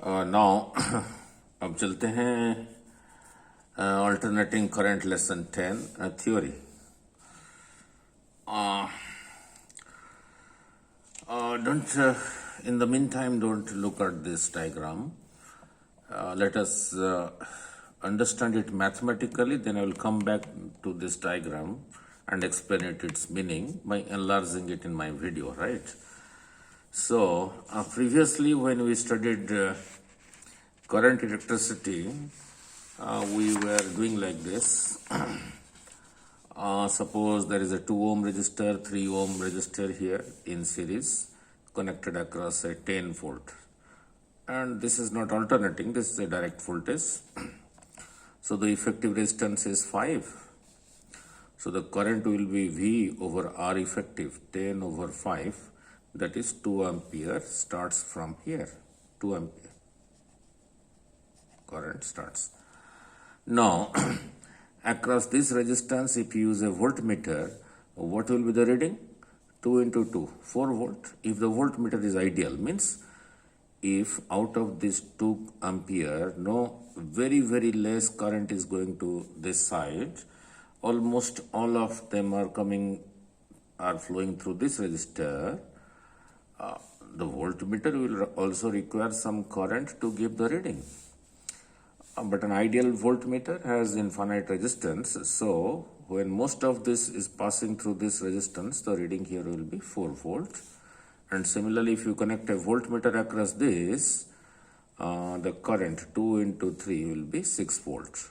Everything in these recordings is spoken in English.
Now अब चलते हैं alternating current lesson 10 theory. Don't in the meantime don't look at this diagram. Let us understand it mathematically, then I will come back to this diagram and explain its meaning by enlarging it in my video, right? So previously when we studied current electricity, we were doing like this. Suppose there is a 2 ohm resistor, 3 ohm resistor here in series connected across a 10 volt, and this is not alternating, this is a direct voltage. So the effective resistance is 5. So the current will be V over R effective 10 over 5, that is 2 ampere starts from here. 2 ampere current starts. Now across this resistance, if you use a voltmeter, what will be the reading? 2 into 2, 4 volt. If the voltmeter is ideal, means if out of this 2 ampere, no very less current is going to this side, almost all of them are flowing through this resistor, the voltmeter will also require some current to give the reading. But an ideal voltmeter has infinite resistance, so when most of this is passing through this resistance, the reading here will be 4 volt. And similarly, if you connect a voltmeter across this, the current 2 into 3 will be 6 volt.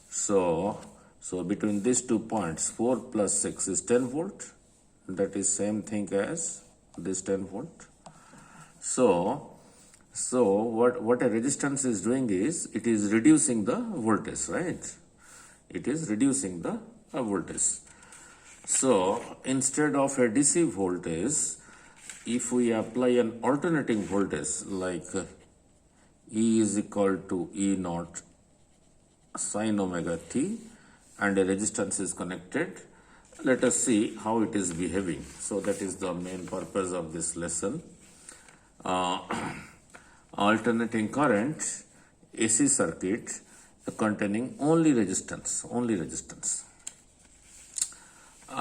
So between these 2 points, 4 plus 6 is 10 volt. That is same thing as this 10 volt. So what a resistance is doing is, it is reducing the voltage, right? It is reducing the voltage. So instead of a DC voltage, if we apply an alternating voltage like E is equal to E naught sin omega t, and a resistance is connected, let us see how it is behaving. So that is the main purpose of this lesson. Alternating current AC circuit containing only resistance.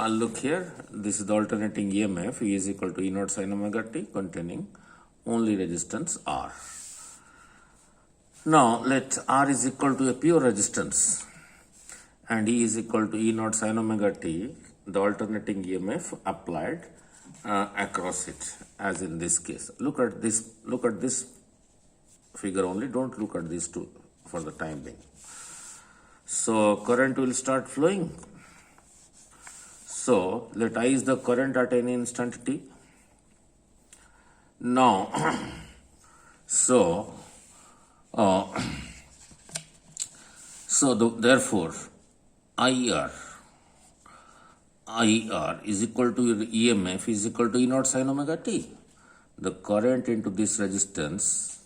Look here, this is the alternating EMF. E is equal to E naught sin omega t containing only resistance R. Now let R is equal to a pure resistance and E is equal to E naught sin omega t, the alternating EMF applied across it, as in this case. Look at this figure only, don't look at these two for the time being. So current will start flowing. So let I is the current at any instant t. Now therefore IR is equal to EMF is equal to E naught sin omega t. The current into this resistance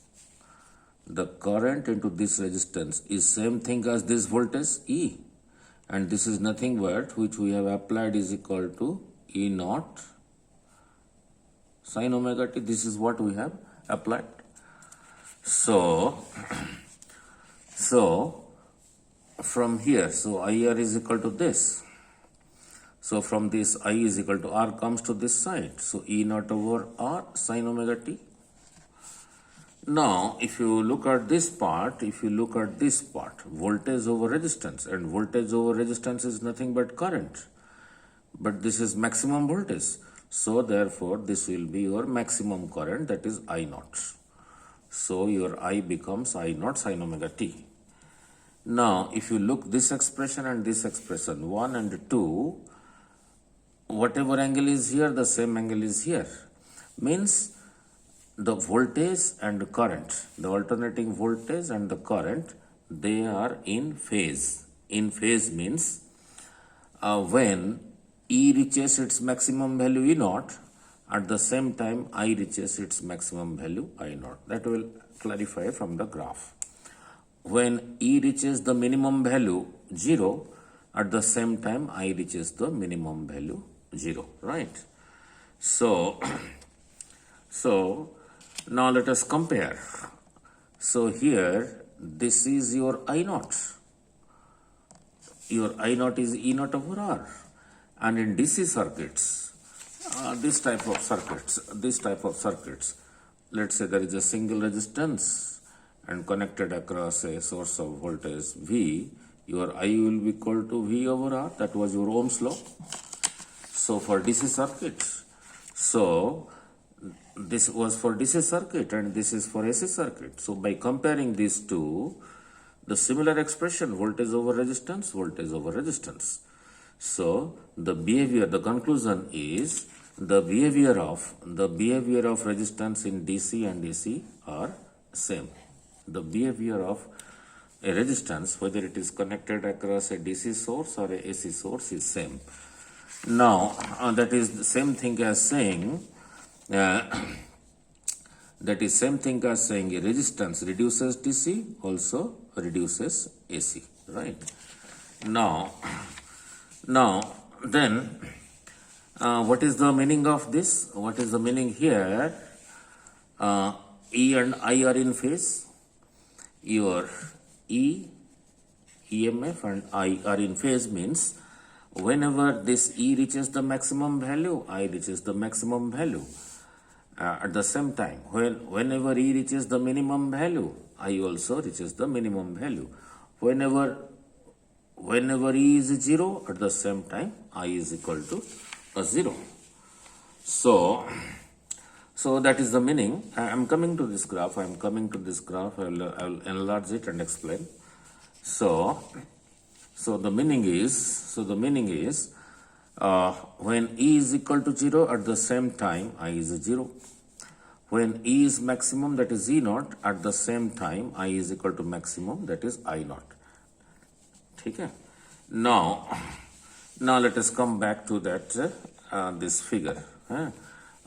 is same thing as this voltage E, and this is nothing but which we have applied is equal to E naught sin omega t. This is what we have applied. So from here, so IR is equal to this. So from this I is equal to R comes to this side. So E naught over R sin omega t. Now if you look at this part, voltage over resistance, and voltage over resistance is nothing but current. But this is maximum voltage. So therefore this will be your maximum current, that is I naught. So your I becomes I naught sin omega t. Now if you look this expression and this expression, 1 and 2, whatever angle is here, the same angle is here. Means the voltage and the current, the alternating voltage and the current, they are in phase. In phase means when E reaches its maximum value E naught, at the same time I reaches its maximum value I naught. That will clarify from the graph. When E reaches the minimum value 0, at the same time I reaches the minimum value 0, right? So now let us compare So here, this is your I naught. Your I naught is E naught over R. And in DC circuits, this type of circuits, let's say there is a single resistance and connected across a source of voltage V, your I will be equal to V over R. That was your Ohm's law. So for DC circuits, so this was for DC circuit and this is for AC circuit. So by comparing these two, the similar expression, voltage over resistance, voltage over resistance. So the behavior, the conclusion is the behavior of resistance in DC and AC are same. The behavior of a resistance, whether it is connected across a DC source or a AC source, is same. Now that is the same thing as saying a resistance reduces DC, also reduces AC, right? Now then, what is the meaning of this? What is the meaning here? E and I are in phase. Your EMF and I are in phase means whenever this E reaches the maximum value, I reaches the maximum value. At the same time, whenever E reaches the minimum value, I also reaches the minimum value. Whenever E is 0, at the same time, I is equal to 0. So that is the meaning. I am coming to this graph. I will enlarge it and explain. So the meaning is when E is equal to 0, at the same time I is 0. When E is maximum, that is E naught, at the same time I is equal to maximum, that is I naught. Okay. Now let us come back to that this figure.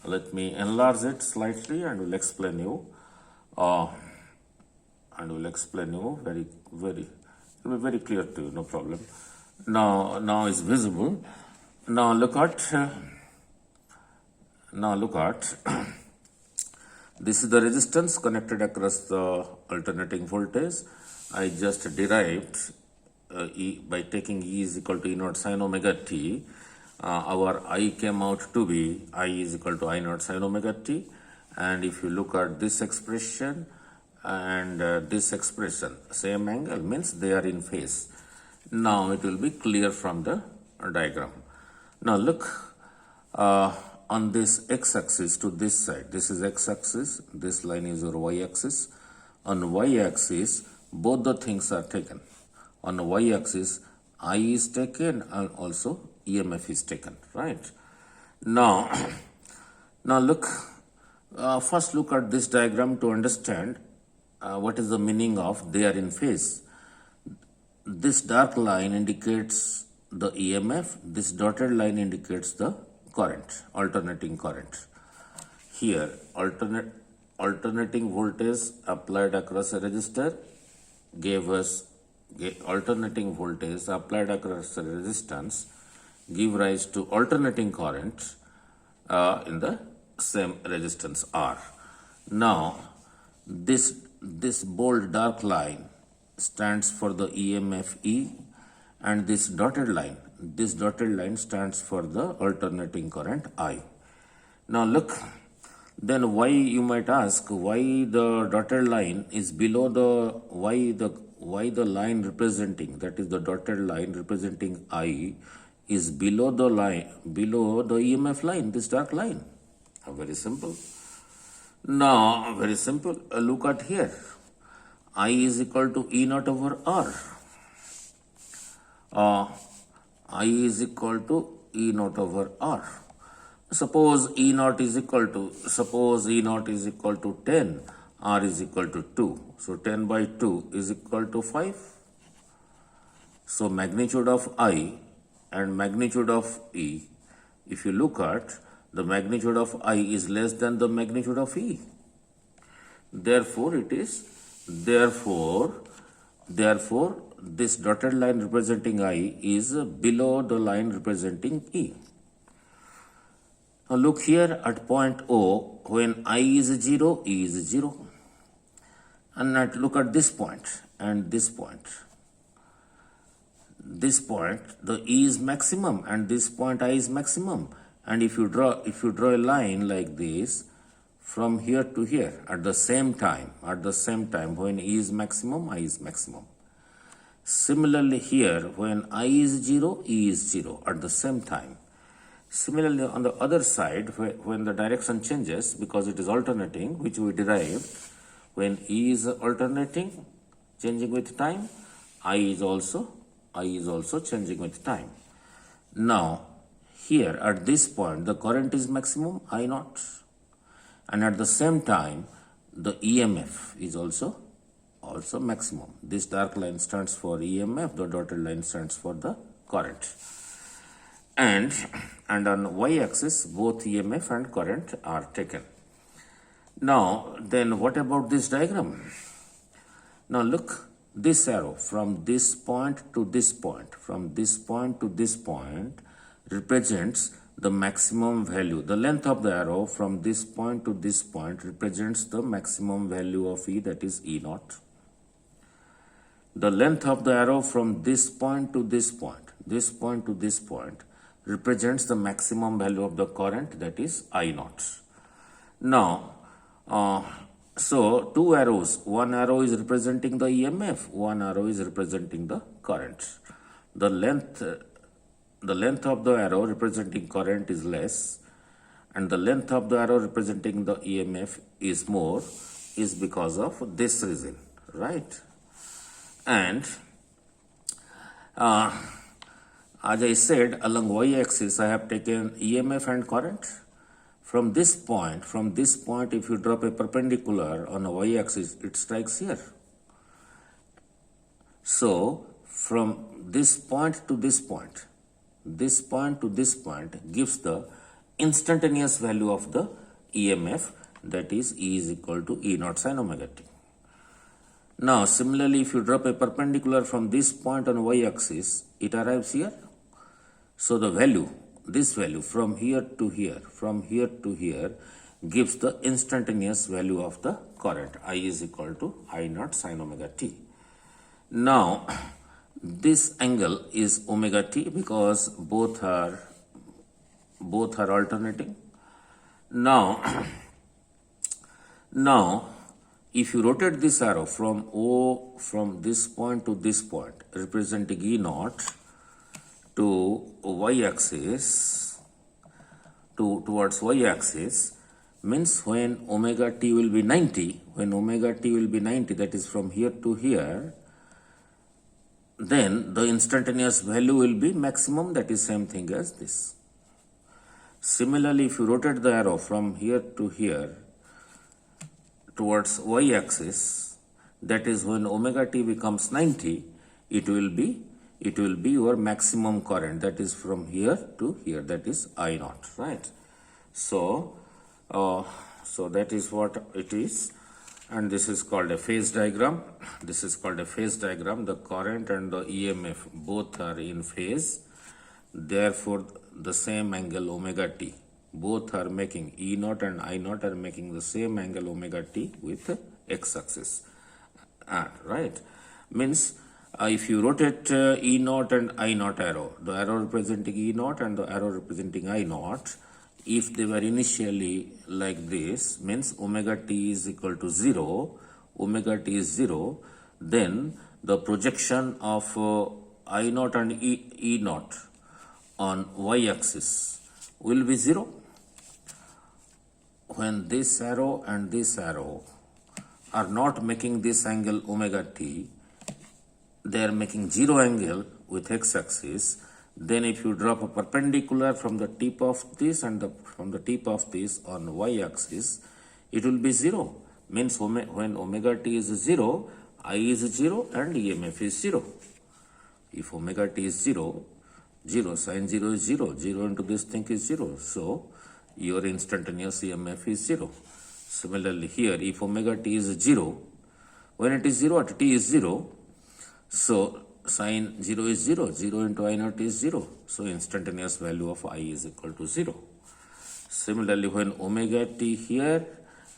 Let me enlarge it slightly and will explain you. Very, very. It will be very clear to you. No problem. Now it's visible. Now look at. This is the resistance connected across the alternating voltage. I just derived by taking E is equal to E naught sin omega t. Our I came out to be I is equal to I naught sin omega t. And if you look at this expression and this expression, same angle, means they are in phase. Now it will be clear from the diagram. Now look on this x-axis to this side. This is x-axis, this line is your y-axis. On y-axis, both the things are taken. On the y-axis, I is taken and also EMF is taken, right? Now look, first look at this diagram to understand what is the meaning of they are in phase. This dark line indicates the EMF, this dotted line indicates the current, alternating current. Here, alternating voltage applied across a resistor gave us alternating voltage applied across a resistance give rise to alternating current in the same resistance R. Now, this bold dark line stands for the EMF E, and this dotted line stands for the alternating current I. Now look, then why, you might ask, why the dotted line is below why the line representing, that is the dotted line representing I, is below the EMF line, this dark line? Very simple. Now, very simple. Look at here. I is equal to E naught over R. I is equal to E naught over R. Suppose E naught is equal to 10, R is equal to 2. So 10 by 2 is equal to 5. So magnitude of I and magnitude of E, if you look at, the magnitude of I is less than the magnitude of E. Therefore this dotted line representing I is below the line representing E. Now look here at point O, when I is 0, E is 0. And now look at this point and this point. This point, the E is maximum, and this point I is maximum. And if you draw a line like this from here to here at the same time, when E is maximum, I is maximum. Similarly here, when I is 0, E is 0 at the same time. Similarly on the other side, when the direction changes, because it is alternating, which we derived, when E is alternating, changing with time, I is also changing with time. Now, here at this point, the current is maximum, I naught. And at the same time, the EMF is also maximum. This dark line stands for EMF, the dotted line stands for the current. And on y-axis, both EMF and current are taken. Now, then what about this diagram? Now look, this arrow from this point to this point, represents the maximum value. The length of the arrow from this point to this point represents the maximum value of E, that is E naught. The length of the arrow from this point to this point, represents the maximum value of the current, that is I naught. Now, so two arrows, one arrow is representing the EMF, one arrow is representing the current. The length of the arrow representing current is less, and the length of the arrow representing the EMF is more, is because of this reason, right? And as I said, along y-axis I have taken EMF and current. From this point, if you drop a perpendicular on a y-axis, it strikes here. So, from this point to this point gives the instantaneous value of the EMF, that is E is equal to E naught sin omega t. Now, similarly, if you drop a perpendicular from this point on y-axis, it arrives here. So, the value, this value from here to here, gives the instantaneous value of the current. I is equal to I naught sin omega t. Now, this angle is omega t because both are alternating. Now, if you rotate this arrow from this point to this point, representing E naught, to y-axis, towards y-axis, means when omega t will be 90, that is from here to here, then the instantaneous value will be maximum, that is same thing as this. Similarly, if you rotate the arrow from here to here towards y-axis, that is when omega t becomes 90, it will be your maximum current, that is from here to here, that is I naught, right? So, that is what it is, and this is called a phase diagram. The current and the EMF both are in phase. Therefore, the same angle omega t, both are making, E naught and I naught are making the same angle omega t with x-axis, right? Means if you rotate E naught and I naught arrow, the arrow representing E naught and the arrow representing I naught, if they were initially like this, means omega t is equal to 0, then the projection of I naught and E naught on y-axis will be 0. When this arrow and this arrow are not making this angle omega t, they are making 0 angle with x-axis. Then if you drop a perpendicular from the tip of this and from the tip of this on y-axis, it will be 0. Means when omega t is 0, I is 0 and EMF is 0. If omega t is 0, sin 0 is 0, 0 into this thing is 0. So, your instantaneous EMF is 0. Similarly here, if omega t is 0, when it is 0 at t is 0, so sin 0 is 0, 0 into I naught is 0. So, instantaneous value of I is equal to 0. Similarly, when omega t here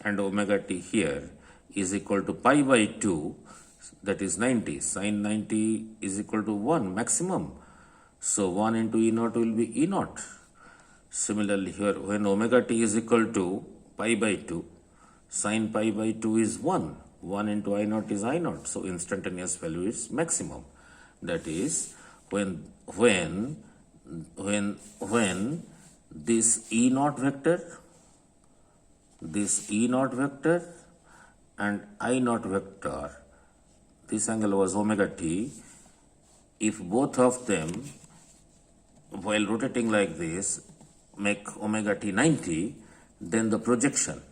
and omega t here, is equal to pi by 2, that is 90. Sine 90 is equal to 1 maximum. So 1 into E naught will be E naught. Similarly here, when omega t is equal to pi by 2, sine pi by 2 is 1. 1 into I naught is I naught. So instantaneous value is maximum. That is when this E naught vector and I naught vector, this angle was omega t, if both of them while rotating like this make omega t 90, then the projection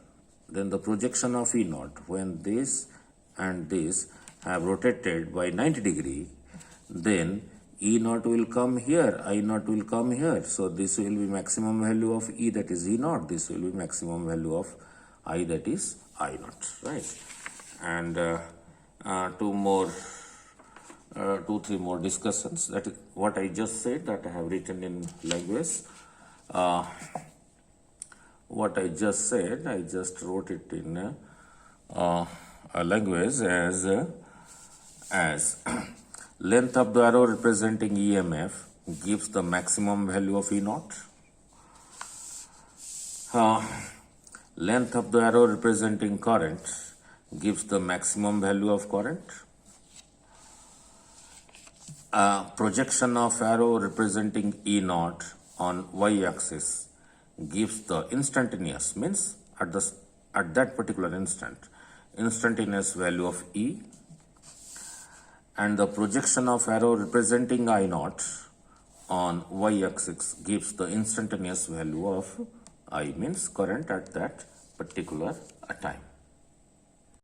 of E naught when this and this have rotated by 90 degree, then E naught will come here, I naught will come here. So this will be maximum value of E, that is E naught. This will be maximum value of I, that is I naught, right? And two, three more discussions. That is what I just said, that I have written in language. What I just said, I just wrote it in a language as length of the arrow representing EMF gives the maximum value of E naught. Length of the arrow representing current gives the maximum value of current. Projection of arrow representing E naught on y-axis gives the instantaneous, means at that particular instant, instantaneous value of E, and the projection of arrow representing I naught on y-axis gives the instantaneous value of I, means current at that particular time.